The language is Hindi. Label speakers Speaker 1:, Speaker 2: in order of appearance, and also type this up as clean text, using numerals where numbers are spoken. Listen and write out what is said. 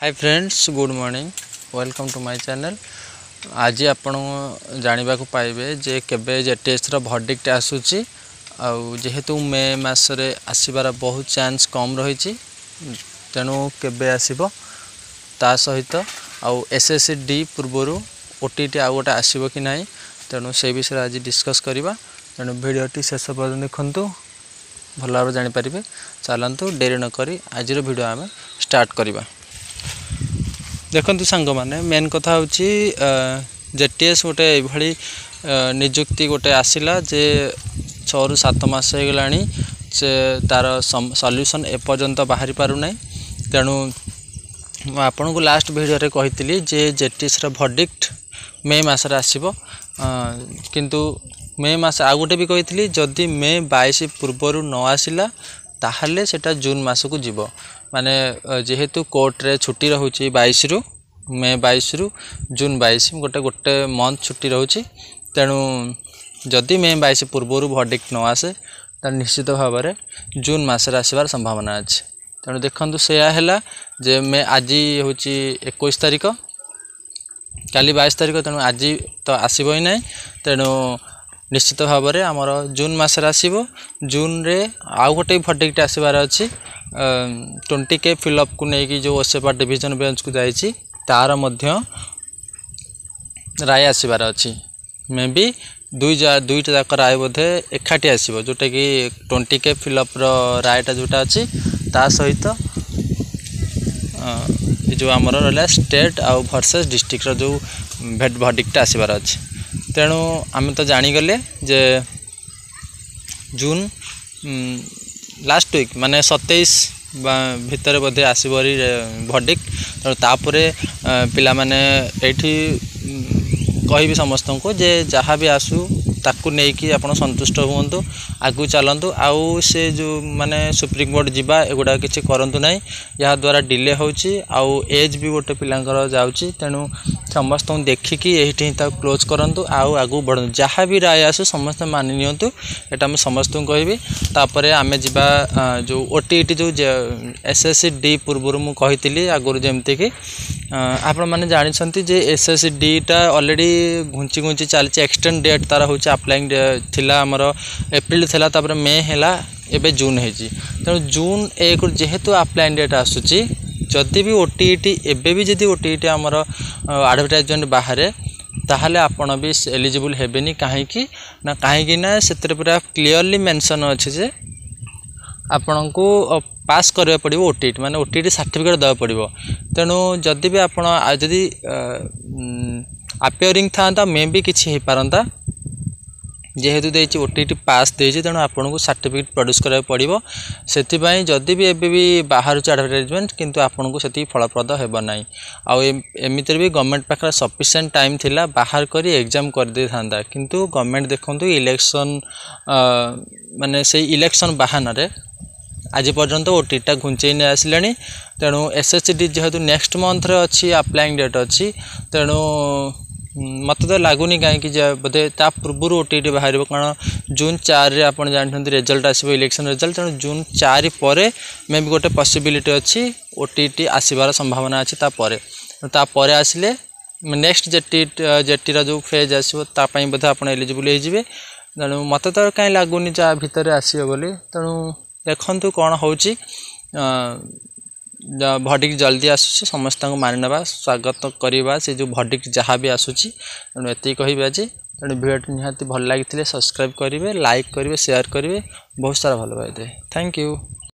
Speaker 1: Hi friends, good morning, welcome to my channel. आज आपण जानवा पाइबे जे केबे जेटीएस रो वर्डिक्ट आसुची जेहेतु मे मासरे आसीबार बहुत चांस कम रही, तेणु केबे आसीबो ता सहित आउ एसएससी डी पूर्वर ओटीटी आउ गोटे आसीबो कि नहीं, तेणु से विषय आज डिस्कस करवा। तेणु भिडियोटी शेष पर्यंत देखंतु, भल भाव जानीपारे। चलतु डेरी नक आज भिडियो आम स्टार्ट करवा। देखु सांग मैंने मेन कथा हूँ जेटीएस गोटे यही निजुक्ति गोटे आसला जे 6 ରୁ 7 मास हो गला तार सल्यूशन एपर्यंत बाहरी पारना। तेणु आपन को लास्ट वीडियो रे कही जे जेटीएस रो वर्डिक्ट मे मासरे आसीबो, किंतु मे मास आ गोटे भी कही जदि मे 22 पूर्वर न आसिला ताहले सेटा जून मास को जीव। माने जेहेतु कोर्ट रे छुट्टी रोचे 22 रु मे 22 रु जून 22 गोटे मंथ छुट्टी रोचे। तेणु जदि मे 22 पूर्वर वर्डिक्ट न आसे तो निश्चित भाव में जून मासरे आसबार संभावना अच्छे। तेणु देखु से जे मे आज हूँ 21 तारिख, काली 22 तारिख, तेणु आज तो आसब ही ना। तेणु निश्चित भाव में आमर जून मासरे आसब। जून रे आउ गोटे वर्डिक्ट आसबार अच्छी 20K फिलअप को लेकिन जो ओसेपा डिविजन बेंच को जाइए तार मध्य राय आसबार अच्छी। मे बी दुईटा जाक राय बोधे एकाठी आसो, जोटा कि 20K फिलअप रायटा जोटा अच्छी ता सहित जो आमर रहा स्टेट आउ वर्सेस डिस्ट्रिक्ट जो वर्डिक्ट आसबार अच्छे। तेणु आम तो जानीगले जे जून लास्ट वीक माने 27 भितर बोधे आसबरी वर्डिक्ट। तेणु तापर पिला माने एठी कहि समस्त को जे जहाँ भी आसू ताकू नहीं कि आप संतुष्ट हूँ, आगू चलतु। आउ से जो माने सुप्रीम कोर्ट जीवा एगुड़ा किसी करंतु नहीं, या द्वारा डिले होची आउ एज भी गोटे पिलांकर जाउची। तेणु समस्त देखिकी यही क्लोज करंतु आउ आगू बढ़ु। जहाँ भी राय आसू समस्त मानि नियंतु, एटा मैं समस्त कहबी। तापर आमे जिबा जो ओटीटी जो एसएससी डी पूर्वर मु कहितली आगुर जेमति कि आपण माने जानिसंती जे एसएससी डी टा ऑलरेडी घुंची घुंची चलची। एक्सटेंड डेट तार होची अप्लाइंग थिला हमर एप्रिल थिला, तापर मे हैला, एबे जून हेची। तेणु जून 1 जेहेतु अप्लाइंग डेट आसुची, जदि भी ओटीटी एबे भी जदि ओटीटी हमर एडवर्टाइजमेंट बाहर ताहले आपण भी एलिजिबल हेबेनी। कहीं ना से पूरा क्लियरली मेंशन अच्छे जे आपण को पास करवा पड़ो ओटीटी, माने ओटीटी सर्टिफिकेट देवा पड़ो। तेणु जदि भी आपण जदि अपियरिंग था मे भी किसी हो पारंता, जेहेतु देछि ओटीटी पास देछि, तेणु आपन को सर्टिफिकेट प्रोड्यूस करा पड़ो। से जदि भी एबे भी बाहर एडवर्टाइजमेंट, किंतु आपन को सेति फलप्रद हेबो नाही। आ एमितिर भी गवर्नमेंट पाखरा सफिशिएंट टाइम थिला बाहर करी एग्जाम कर दे थांदा, किंतु गवर्नमेंट देखंतु इलेक्शन माने से इलेक्शन बहाना रे आज पर्यंत ओटीटी घुंचई नहीं आसिलानी। तेणु एसएससी जेहेतु नेक्स्ट मंथ रे अच्छी अप्लाइंग डेट अच्छी, तेणु मत तो लगुनि कहीं बोधे ता पूर्व ओटीटी बाहर, कारण जून 4 रे आपण जानते रिजल्ट आसो इलेक्शन रिजल्ट। तेणु जून 4 पर मे भी गोटे पॉसिबिलिटी अच्छी ओटीटी आसबार संभावना अच्छी। तापर आसिले नेक्स्ट जेटीर जो फेज आसो तापाई बोधे आप एलिजिबल हो। तेणु मत तो कहीं लगुनि जा भितर आसो बोली। तेणु देखु कौन हो वर्डिक्ट जल्दी आसूँ, समस्त को मानिना स्वागत करवा। से जो वर्डिक्ट जहाँ भी आसूँ, तेणु एति कह आज। तेणु वीडियो निहाती भल लगी सब्सक्राइब करेंगे, लाइक करेंगे, शेयर करेंगे, बहुत सारा भल पाइबे। Thank you.